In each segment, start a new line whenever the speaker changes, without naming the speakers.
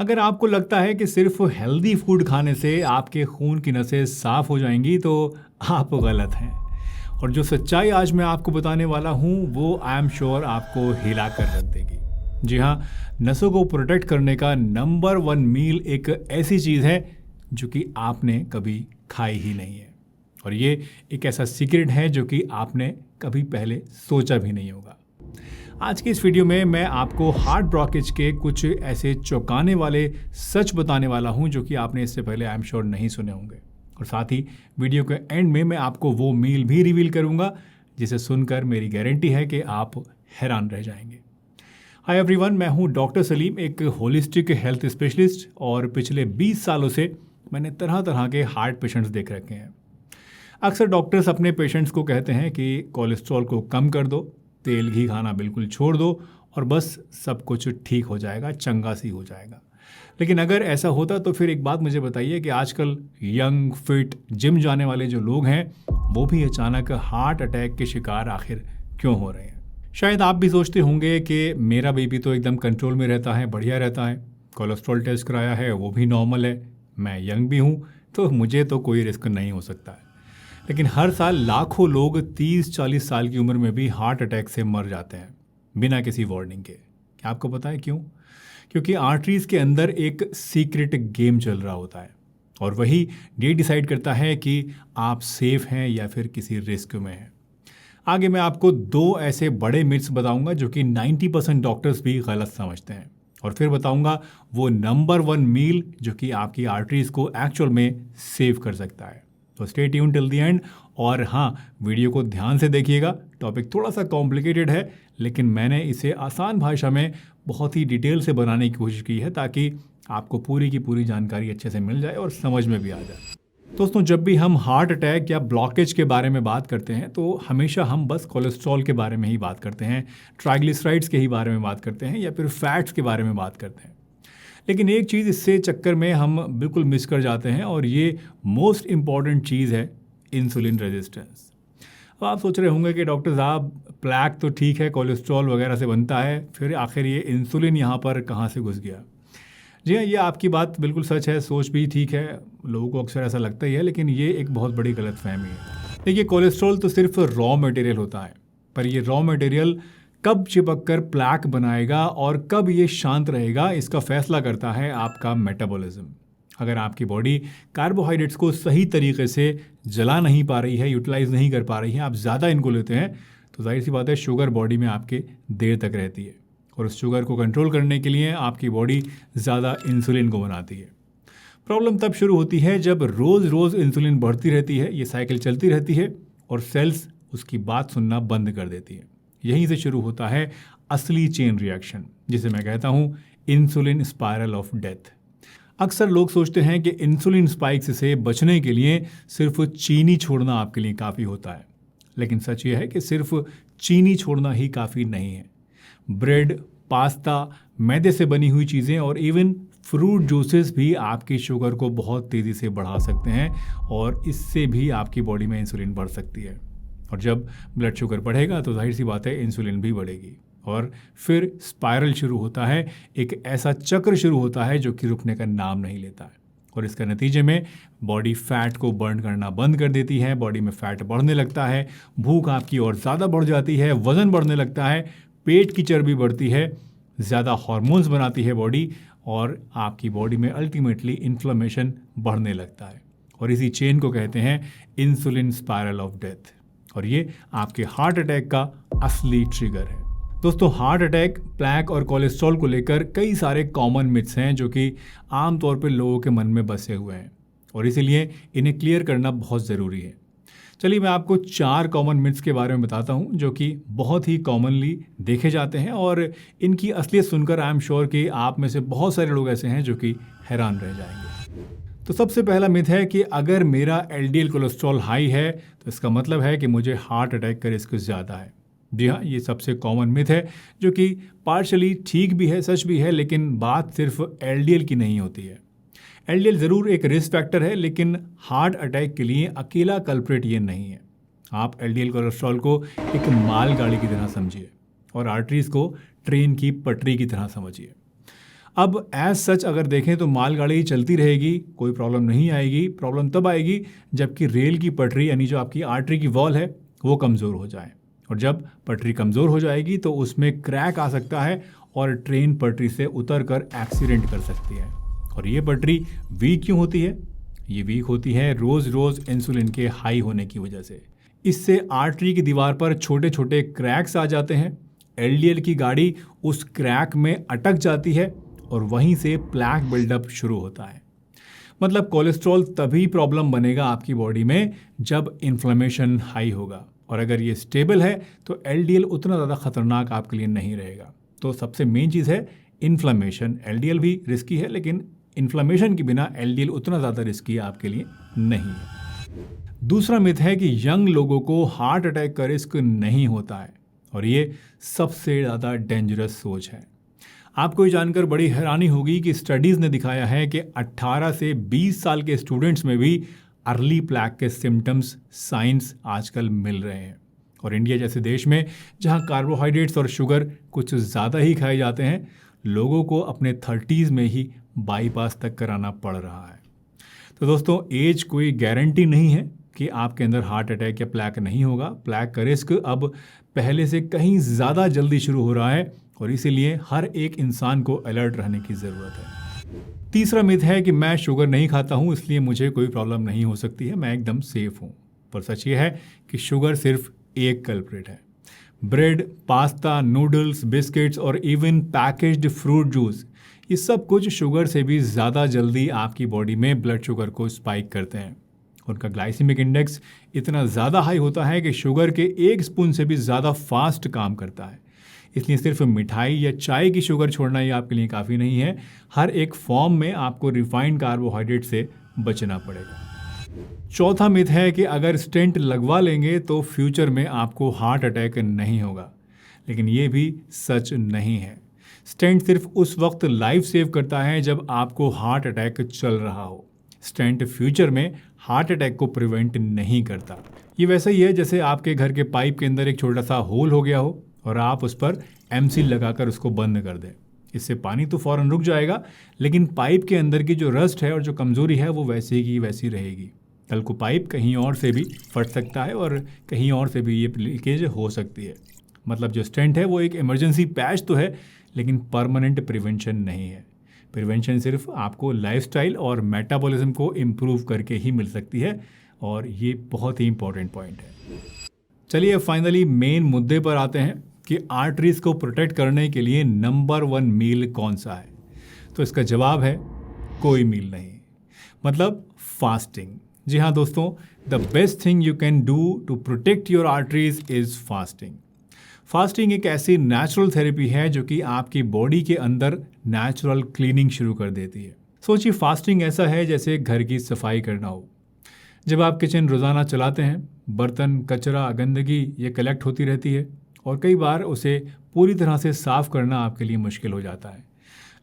अगर आपको लगता है कि सिर्फ हेल्दी फूड खाने से आपके खून की नसें साफ हो जाएंगी तो आप गलत हैं। और जो सच्चाई आज मैं आपको बताने वाला हूँ वो आई एम श्योर आपको हिला कर रख देगी। जी हाँ, नसों को प्रोटेक्ट करने का नंबर 1 मील एक ऐसी चीज़ है जो कि आपने कभी खाई ही नहीं है। और ये एक ऐसा सीक्रेट है जो कि आपने कभी पहले सोचा भी नहीं होगा। आज की इस वीडियो में मैं आपको हार्ट ब्लॉकेज के कुछ ऐसे चौंकाने वाले सच बताने वाला हूं जो कि आपने इससे पहले आई एम श्योर नहीं सुने होंगे। और साथ ही वीडियो के एंड में मैं आपको वो मील भी रिवील करूंगा जिसे सुनकर मेरी गारंटी है कि आप हैरान रह जाएंगे। हाय एवरीवन, मैं हूं डॉक्टर सलीम, एक होलिस्टिक हेल्थ स्पेशलिस्ट, और पिछले 20 सालों से मैंने तरह तरह के हार्ट पेशेंट्स देख रखे हैं। अक्सर डॉक्टर्स अपने पेशेंट्स को कहते हैं कि कोलेस्ट्रॉल को कम कर दो, तेल घी खाना बिल्कुल छोड़ दो और बस सब कुछ ठीक हो जाएगा, चंगा सी हो जाएगा। लेकिन अगर ऐसा होता तो फिर एक बात मुझे बताइए कि आजकल यंग, फिट, जिम जाने वाले जो लोग हैं वो भी अचानक हार्ट अटैक के शिकार आखिर क्यों हो रहे हैं? शायद आप भी सोचते होंगे कि मेरा बीपी तो एकदम कंट्रोल में रहता है, बढ़िया रहता है, कोलेस्ट्रॉल टेस्ट कराया है वो भी नॉर्मल है, मैं यंग भी हूँ तो मुझे तो कोई रिस्क नहीं हो सकता है। लेकिन हर साल लाखों लोग 30-40 साल की उम्र में भी हार्ट अटैक से मर जाते हैं बिना किसी वार्निंग के। क्या आपको पता है क्यों? क्योंकि आर्टरीज के अंदर एक सीक्रेट गेम चल रहा होता है और वही ये डिसाइड करता है कि आप सेफ हैं या फिर किसी रिस्क में हैं। आगे मैं आपको 2 ऐसे बड़े मिथ्स बताऊंगा जो कि 90% डॉक्टर्स भी गलत समझते हैं, और फिर बताऊंगा वो नंबर 1 मील जो कि आपकी आर्टरीज को एक्चुअल में सेव कर सकता है। तो stay tune till the end. और हाँ, वीडियो को ध्यान से देखिएगा। टॉपिक थोड़ा सा कॉम्प्लिकेटेड है लेकिन मैंने इसे आसान भाषा में बहुत ही डिटेल से बनाने की कोशिश की है ताकि आपको पूरी की पूरी जानकारी अच्छे से मिल जाए और समझ में भी आ जाए। दोस्तों, जब भी हम हार्ट अटैक या ब्लॉकेज के बारे में बात करते हैं तो हमेशा हम बस कोलेस्ट्रॉल के बारे में ही बात करते हैं, ट्राइग्लिसराइड्स के ही बारे में बात करते हैं या फिर फैट्स के बारे में बात करते हैं। लेकिन एक चीज़ इससे चक्कर में हम बिल्कुल मिस कर जाते हैं और ये मोस्ट इम्पॉर्टेंट चीज़ है, इंसुलिन रेजिस्टेंस। अब आप सोच रहे होंगे कि डॉक्टर साहब, प्लैक तो ठीक है, कोलेस्ट्रॉल वगैरह से बनता है, फिर आखिर ये इंसुलिन यहाँ पर कहाँ से घुस गया? जी हाँ, ये आपकी बात बिल्कुल सच है, सोच भी ठीक है, लोगों को अक्सर ऐसा लगता ही है, लेकिन ये एक बहुत बड़ी गलतफहमी है। देखिए, कोलेस्ट्रॉल तो सिर्फ रॉ मटेरियल होता है, पर ये रॉ मटेरियल कब चिपक कर प्लैक बनाएगा और कब ये शांत रहेगा, इसका फैसला करता है आपका मेटाबॉलिज्म। अगर आपकी बॉडी कार्बोहाइड्रेट्स को सही तरीके से जला नहीं पा रही है, यूटिलाइज नहीं कर पा रही है, आप ज़्यादा इनको लेते हैं, तो जाहिर सी बात है शुगर बॉडी में आपके देर तक रहती है और उस शुगर को कंट्रोल करने के लिए आपकी बॉडी ज़्यादा इंसुलिन को बनाती है। प्रॉब्लम तब शुरू होती है जब रोज़ रोज़ इंसुलिन बढ़ती रहती है, ये साइकिल चलती रहती है और सेल्स उसकी बात सुनना बंद कर देती है। यहीं से शुरू होता है असली चेन रिएक्शन, जिसे मैं कहता हूँ इंसुलिन स्पाइरल ऑफ डेथ। अक्सर लोग सोचते हैं कि इंसुलिन स्पाइक्स से बचने के लिए सिर्फ चीनी छोड़ना आपके लिए काफ़ी होता है, लेकिन सच यह है कि सिर्फ चीनी छोड़ना ही काफ़ी नहीं है। ब्रेड, पास्ता, मैदे से बनी हुई चीज़ें और इवन फ्रूट जूसेस भी आपकी शुगर को बहुत तेज़ी से बढ़ा सकते हैं और इससे भी आपकी बॉडी में इंसुलिन बढ़ सकती है। और जब ब्लड शुगर बढ़ेगा तो जाहिर सी बात है इंसुलिन भी बढ़ेगी और फिर स्पाइरल शुरू होता है, एक ऐसा चक्र शुरू होता है जो कि रुकने का नाम नहीं लेता है। और इसके नतीजे में बॉडी फैट को बर्न करना बंद कर देती है, बॉडी में फैट बढ़ने लगता है, भूख आपकी और ज़्यादा बढ़ जाती है, वज़न बढ़ने लगता है, पेट की चर्बी बढ़ती है, ज़्यादा हार्मोन्स बनाती है बॉडी और आपकी बॉडी में अल्टीमेटली इन्फ्लेमेशन बढ़ने लगता है। और इसी चेन को कहते हैं इंसुलिन स्पाइरल ऑफ डेथ, और ये आपके हार्ट अटैक का असली ट्रिगर है। दोस्तों, हार्ट अटैक, प्लैक और कोलेस्ट्रॉल को लेकर कई सारे कॉमन मिथ्स हैं जो कि आमतौर पर लोगों के मन में बसे हुए हैं और इसीलिए इन्हें क्लियर करना बहुत ज़रूरी है। चलिए मैं आपको 4 कॉमन मिथ्स के बारे में बताता हूं जो कि बहुत ही कॉमनली देखे जाते हैं और इनकी असलियत सुनकर आई एम श्योर कि आप में से बहुत सारे लोग ऐसे हैं जो कि हैरान रह जाएंगे। तो सबसे पहला मिथ है कि अगर मेरा एलडीएल कोलेस्ट्रॉल हाई है तो इसका मतलब है कि मुझे हार्ट अटैक का रिस्क ज़्यादा है। जी हाँ, ये सबसे कॉमन मिथ है जो कि पार्शली ठीक भी है, सच भी है, लेकिन बात सिर्फ एलडीएल की नहीं होती है। एलडीएल ज़रूर एक रिस्क फैक्टर है लेकिन हार्ट अटैक के लिए अकेला कल्प्रिट ये नहीं है। आप एलडीएल कोलेस्ट्रॉल को एक मालगाड़ी की तरह समझिए और आर्टरीज को ट्रेन की पटरी की तरह समझिए। अब एज सच अगर देखें तो मालगाड़ी चलती रहेगी, कोई प्रॉब्लम नहीं आएगी। प्रॉब्लम तब आएगी जबकि रेल की पटरी यानी जो आपकी आर्टरी की वॉल है वो कमज़ोर हो जाए, और जब पटरी कमज़ोर हो जाएगी तो उसमें क्रैक आ सकता है और ट्रेन पटरी से उतर कर एक्सीडेंट कर सकती है। और ये पटरी वीक क्यों होती है? ये वीक होती है रोज़ रोज़ इंसुलिन के हाई होने की वजह से। इससे आर्टरी की दीवार पर छोटे छोटे क्रैक्स आ जाते हैं। एलडीएल की गाड़ी उस क्रैक में अटक जाती है और वहीं से प्लैक बिल्डअप शुरू होता है। मतलब कोलेस्ट्रॉल तभी प्रॉब्लम बनेगा आपकी बॉडी में जब इन्फ्लेमेशन हाई होगा, और अगर ये स्टेबल है तो एलडीएल उतना ज़्यादा खतरनाक आपके लिए नहीं रहेगा। तो सबसे मेन चीज़ है इन्फ्लेमेशन। एलडीएल भी रिस्की है, लेकिन इन्फ्लेमेशन के बिना एलडीएल उतना ज़्यादा रिस्की आपके लिए नहीं है। दूसरा मिथ है कि यंग लोगों को हार्ट अटैक का रिस्क नहीं होता है, और ये सबसे ज़्यादा डेंजरस सोच है। आपको ये जानकर बड़ी हैरानी होगी कि स्टडीज़ ने दिखाया है कि 18 से 20 साल के स्टूडेंट्स में भी अर्ली प्लैक के सिम्टम्स, साइंस आजकल मिल रहे हैं। और इंडिया जैसे देश में जहां कार्बोहाइड्रेट्स और शुगर कुछ ज़्यादा ही खाए जाते हैं, लोगों को अपने 30s में ही बाईपास तक कराना पड़ रहा है। तो दोस्तों, एज कोई गारंटी नहीं है कि आपके अंदर हार्ट अटैक या प्लैक नहीं होगा। प्लैक का रिस्क अब पहले से कहीं ज़्यादा जल्दी शुरू हो रहा है, और इसीलिए हर एक इंसान को अलर्ट रहने की ज़रूरत है। तीसरा मिथ है कि मैं शुगर नहीं खाता हूँ इसलिए मुझे कोई प्रॉब्लम नहीं हो सकती है, मैं एकदम सेफ हूँ। पर सच ये है कि शुगर सिर्फ एक कल्प्रिट है। ब्रेड, पास्ता, नूडल्स, बिस्किट्स और इवन पैकेज्ड फ्रूट जूस, ये सब कुछ शुगर से भी ज़्यादा जल्दी आपकी बॉडी में ब्लड शुगर को स्पाइक करते हैं। उनका ग्लाइसेमिक इंडेक्स इतना ज़्यादा हाई होता है कि शुगर के 1 स्पून से भी ज़्यादा फास्ट काम करता है। इसलिए सिर्फ मिठाई या चाय की शुगर छोड़ना ही आपके लिए काफ़ी नहीं है। हर एक फॉर्म में आपको रिफाइंड कार्बोहाइड्रेट से बचना पड़ेगा। चौथा मिथ है कि अगर स्टेंट लगवा लेंगे तो फ्यूचर में आपको हार्ट अटैक नहीं होगा, लेकिन ये भी सच नहीं है। स्टेंट सिर्फ उस वक्त लाइफ सेव करता है जब आपको हार्ट अटैक चल रहा हो। स्टेंट फ्यूचर में हार्ट अटैक को प्रिवेंट नहीं करता। ये वैसा ही है जैसे आपके घर के पाइप के अंदर एक छोटा सा होल हो गया हो और आप उस पर एमसील लगाकर उसको बंद कर दें। इससे पानी तो फौरन रुक जाएगा, लेकिन पाइप के अंदर की जो रस्ट है और जो कमज़ोरी है वो वैसी की वैसी रहेगी। कल को पाइप कहीं और से भी फट सकता है और कहीं और से भी ये लीकेज हो सकती है। मतलब जो स्टेंट है वो एक इमरजेंसी पैच तो है, लेकिन परमानेंट प्रिवेंशन नहीं है। प्रिवेंशन सिर्फ आपको लाइफस्टाइल और मेटाबॉलिज्म को इम्प्रूव करके ही मिल सकती है, और ये बहुत ही इंपॉर्टेंट पॉइंट है। चलिए फाइनली मेन मुद्दे पर आते हैं कि आर्टरीज को प्रोटेक्ट करने के लिए नंबर 1 मील कौन सा है। तो इसका जवाब है कोई मील नहीं, मतलब फास्टिंग। जी हाँ दोस्तों, the best thing you can do to protect your arteries is fasting. Fasting एक ऐसी नेचुरल थेरेपी है जो कि आपकी बॉडी के अंदर नेचुरल क्लीनिंग शुरू कर देती है। सोचिए, फास्टिंग ऐसा है जैसे घर की सफाई करना हो। जब आप किचन रोज़ाना चलाते हैं, बर्तन, कचरा, गंदगी ये कलेक्ट होती रहती है और कई बार उसे पूरी तरह से साफ़ करना आपके लिए मुश्किल हो जाता है।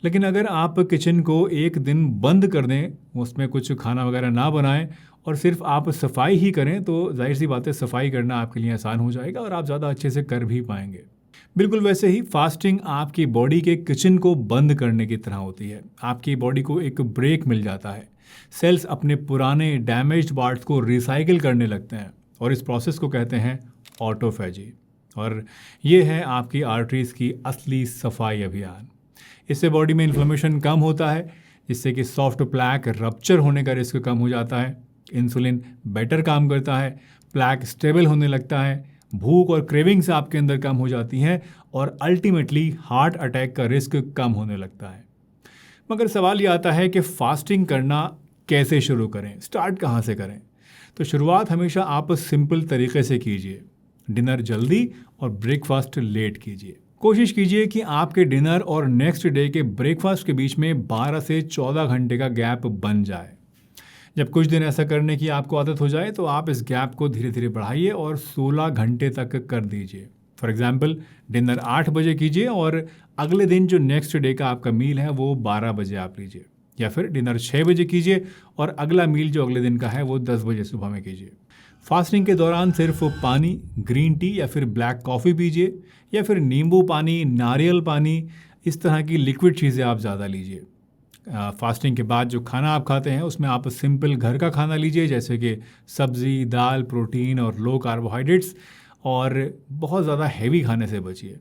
लेकिन अगर आप किचन को एक दिन बंद कर दें, उसमें कुछ खाना वगैरह ना बनाएं और सिर्फ आप सफाई ही करें, तो जाहिर सी बात है सफाई करना आपके लिए आसान हो जाएगा और आप ज़्यादा अच्छे से कर भी पाएंगे। बिल्कुल वैसे ही फास्टिंग आपकी बॉडी के किचन को बंद करने की तरह होती है। आपकी बॉडी को एक ब्रेक मिल जाता है। सेल्स अपने पुराने डैमेज्ड पार्ट्स को रिसाइकिल करने लगते हैं और इस प्रोसेस को कहते हैं ऑटोफेजी। और ये है आपकी आर्टरीज की असली सफाई अभियान। इससे बॉडी में इन्फ्लेमेशन कम होता है, जिससे कि सॉफ्ट प्लैक रप्चर होने का रिस्क कम हो जाता है। इंसुलिन बेटर काम करता है, प्लैक स्टेबल होने लगता है, भूख और क्रेविंग्स आपके अंदर कम हो जाती हैं और अल्टीमेटली हार्ट अटैक का रिस्क कम होने लगता है। मगर सवाल ये आता है कि फास्टिंग करना कैसे शुरू करें, स्टार्ट कहाँ से करें। तो शुरुआत हमेशा आप सिंपल तरीके से कीजिए। डिनर जल्दी और ब्रेकफास्ट लेट कीजिए। कोशिश कीजिए कि आपके डिनर और नेक्स्ट डे के ब्रेकफास्ट के बीच में 12 से 14 घंटे का गैप बन जाए। जब कुछ दिन ऐसा करने की आपको आदत हो जाए तो आप इस गैप को धीरे धीरे बढ़ाइए और 16 घंटे तक कर दीजिए। फॉर एग्जाम्पल, डिनर 8 बजे कीजिए और अगले दिन जो नेक्स्ट डे का आपका मील है वो 12 बजे आप लीजिए, या फिर डिनर 6 बजे कीजिए और अगला मील जो अगले दिन का है वो 10 बजे सुबह में कीजिए। फास्टिंग के दौरान सिर्फ पानी, ग्रीन टी या फिर ब्लैक कॉफ़ी पीजिए, या फिर नींबू पानी, नारियल पानी, इस तरह की लिक्विड चीज़ें आप ज़्यादा लीजिए। फास्टिंग के बाद जो खाना आप खाते हैं उसमें आप सिंपल घर का खाना लीजिए, जैसे कि सब्ज़ी, दाल, प्रोटीन और लो कार्बोहाइड्रेट्स, और बहुत ज़्यादा हैवी खाने से बचिए।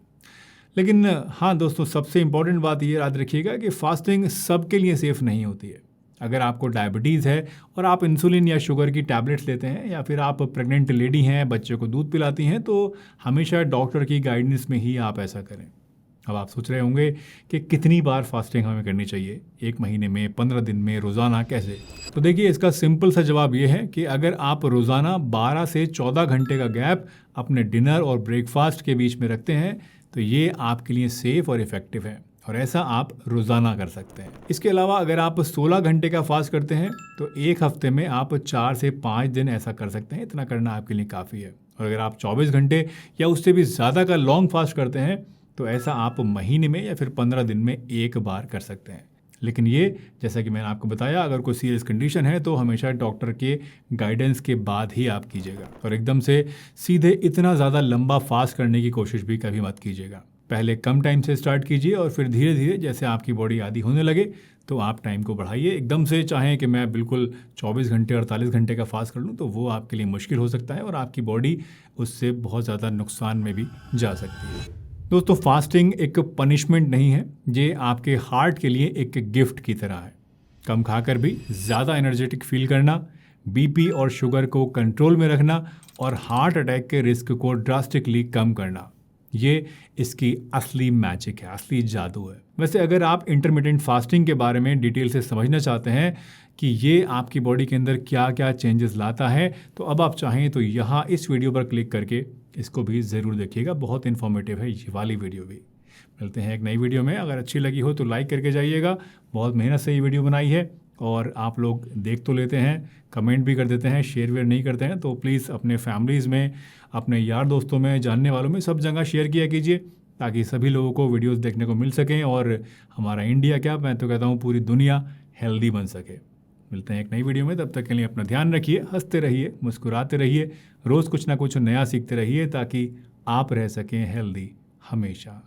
लेकिन हाँ दोस्तों, सबसे इम्पॉर्टेंट बात ये याद रखिएगा कि फास्टिंग सबके लिए सेफ़ नहीं होती है। अगर आपको डायबिटीज़ है और आप इंसुलिन या शुगर की टैबलेट्स लेते हैं, या फिर आप प्रेग्नेंट लेडी हैं, बच्चे को दूध पिलाती हैं, तो हमेशा डॉक्टर की गाइडेंस में ही आप ऐसा करें। अब आप सोच रहे होंगे कि कितनी बार फास्टिंग हमें करनी चाहिए, 1 महीने में, 15 दिन में, रोज़ाना, कैसे? तो देखिए, इसका सिंपल सा जवाब ये है कि अगर आप रोज़ाना 12 से 14 घंटे का गैप अपने डिनर और ब्रेकफास्ट के बीच में रखते हैं तो ये आपके लिए सेफ़ और इफ़ेक्टिव है, और ऐसा आप रोज़ाना कर सकते हैं। इसके अलावा अगर आप 16 घंटे का फास्ट करते हैं तो 1 हफ्ते में आप 4 से 5 दिन ऐसा कर सकते हैं। इतना करना आपके लिए काफ़ी है। और अगर आप 24 घंटे या उससे भी ज़्यादा का लॉन्ग फास्ट करते हैं तो ऐसा आप महीने में या फिर 15 दिन में 1 बार कर सकते हैं। लेकिन ये, जैसा कि मैंने आपको बताया, अगर कोई सीरियस कंडीशन है तो हमेशा डॉक्टर के गाइडेंस के बाद ही आप कीजिएगा, और एकदम से सीधे इतना ज़्यादा लंबा फास्ट करने की कोशिश भी कभी मत कीजिएगा। पहले कम टाइम से स्टार्ट कीजिए और फिर धीरे धीरे जैसे आपकी बॉडी आदी होने लगे तो आप टाइम को बढ़ाइए। एकदम से चाहें कि मैं बिल्कुल 24 घंटे 48 घंटे का फास्ट कर लूँ तो वो आपके लिए मुश्किल हो सकता है, और आपकी बॉडी उससे बहुत ज़्यादा नुकसान में भी जा सकती है। दोस्तों, फास्टिंग एक पनिशमेंट नहीं है, ये आपके हार्ट के लिए एक गिफ्ट की तरह है। कम खाकर भी ज़्यादा एनर्जेटिक फील करना, बीपी और शुगर को कंट्रोल में रखना और हार्ट अटैक के रिस्क को ड्रास्टिकली कम करना, ये इसकी असली मैजिक है, असली जादू है। वैसे अगर आप इंटरमिटेंट फास्टिंग के बारे में डिटेल से समझना चाहते हैं कि ये आपकी बॉडी के अंदर क्या क्या चेंजेस लाता है, तो अब आप चाहें तो यहाँ इस वीडियो पर क्लिक करके इसको भी ज़रूर देखिएगा। बहुत इन्फॉर्मेटिव है ये वाली वीडियो भी। मिलते हैं एक नई वीडियो में। अगर अच्छी लगी हो तो लाइक करके जाइएगा। बहुत मेहनत से ये वीडियो बनाई है और आप लोग देख तो लेते हैं, कमेंट भी कर देते हैं, शेयर वेयर नहीं करते हैं, तो प्लीज़ अपने फैमिलीज़ में, अपने यार दोस्तों में, जानने वालों में, सब जगह शेयर किया कीजिए ताकि सभी लोगों को वीडियोस देखने को मिल सकें और हमारा इंडिया क्या, मैं तो कहता हूँ पूरी दुनिया हेल्दी बन सके। मिलते हैं एक नई वीडियो में। तब तक के लिए अपना ध्यान रखिए, हंसते रहिए, मुस्कुराते रहिए, रोज़ कुछ ना कुछ नया सीखते रहिए ताकि आप रह सकें हेल्दी हमेशा।